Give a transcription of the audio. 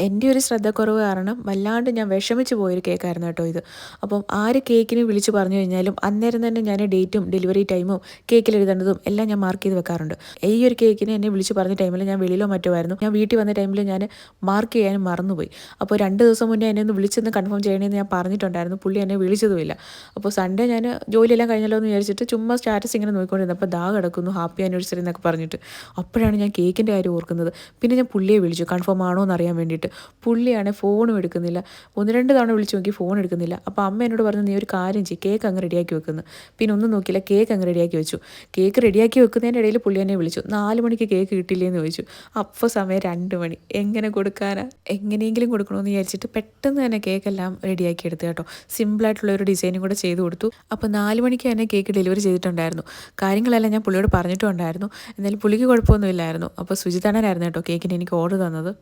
എൻ്റെ ഒരു ശ്രദ്ധക്കുറവ് കാരണം വല്ലാണ്ട് ഞാൻ വിഷമിച്ച് പോയൊരു കേക്കായിരുന്നു കേട്ടോ ഇത്. അപ്പം ആര് കേക്കിന് വിളിച്ച് പറഞ്ഞു കഴിഞ്ഞാലും അന്നേരം തന്നെ ഞാൻ ഡേറ്റും ഡെലിവറി ടൈമും കേക്കിൽ എഴുതേണ്ടതും എല്ലാം ഞാൻ മാർക്ക് ചെയ്ത് വെക്കാറുണ്ട്. ഈ ഒരു കേക്കിന് എന്നെ വിളിച്ച് പറഞ്ഞ ടൈമിൽ ഞാൻ വെളിയിലോ മറ്റോ ആയിരുന്നു. ഞാൻ വീട്ടിൽ വന്ന ടൈമിൽ ഞാൻ മാർക്ക് ചെയ്യാനും മറന്നുപോയി. അപ്പോൾ 2 ദിവസം മുന്നേ എന്നെ ഒന്ന് വിളിച്ചൊന്ന് കൺഫേം ചെയ്യണമെന്ന് ഞാൻ പറഞ്ഞിട്ടുണ്ടായിരുന്നു. പുള്ളി എന്നെ വിളിച്ചതുമില്ല. അപ്പോൾ സൺഡേ ഞാൻ ജോലിയെല്ലാം കഴിഞ്ഞല്ലോ എന്ന് വിചാരിച്ചിട്ട് ചുമ്മാ സ്റ്റാറ്റസ് ഇങ്ങനെ നോക്കിക്കൊണ്ടിരുന്നു. അപ്പോൾ ദാ കിടക്കുന്നു ഹാപ്പി ആനിവേഴ്സറി എന്നൊക്കെ പറഞ്ഞിട്ട്. അപ്പോഴാണ് ഞാൻ കേക്കിൻ്റെ കാര്യം ഓർക്കുന്നത്. പിന്നെ ഞാൻ പുള്ളിയെ വിളിച്ചു കൺഫേം ആണോ എന്ന് അറിയാൻ വേണ്ടിയിട്ട്. പുള്ളിയാണെങ്കിൽ ഫോണും എടുക്കുന്നില്ല. 1-2 തവണ വിളിച്ച് നോക്കി ഫോൺ എടുക്കുന്നില്ല. അപ്പോൾ അമ്മ എന്നോട് പറഞ്ഞു നീ ഒരു കാര്യം ചെയ്യ് കേക്ക് അങ്ങ് റെഡിയാക്കി വെക്കുന്നു. പിന്നെ ഒന്നും നോക്കിയില്ല കേക്ക് അങ്ങ് റെഡിയാക്കി വെച്ചു. കേക്ക് റെഡിയാക്കി വെക്കുന്നതിൻ്റെ ഇടയിൽ പുള്ളി എന്നെ വിളിച്ചു 4 മണിക്ക് കേക്ക് കിട്ടില്ലേന്ന് ചോദിച്ചു. അപ്പോൾ സമയം 2 മണി. എങ്ങനെ കൊടുക്കാനാ? എങ്ങനെയെങ്കിലും കൊടുക്കണമെന്ന് വിചാരിച്ചിട്ട് പെട്ടെന്ന് തന്നെ കേക്കെല്ലാം റെഡിയാക്കി എടുത്തു കേട്ടോ. സിമ്പിളായിട്ടുള്ള ഒരു ഡിസൈനും കൂടെ ചെയ്ത് കൊടുത്തു. അപ്പോൾ 4 മണിക്ക് തന്നെ കേക്ക് ഡെലിവറി ചെയ്തിട്ടുണ്ടായിരുന്നു. കാര്യങ്ങളെല്ലാം ഞാൻ പുള്ളിയോട് പറഞ്ഞിട്ടുണ്ടായിരുന്നു. എന്നാലും പുള്ളിക്ക് കുഴപ്പമൊന്നുമില്ലായിരുന്നു. അപ്പോൾ സുജിതണ്ണനായിരുന്നു കേട്ടോ കേക്കിന് എനിക്ക് ഓർഡർ തന്നത്.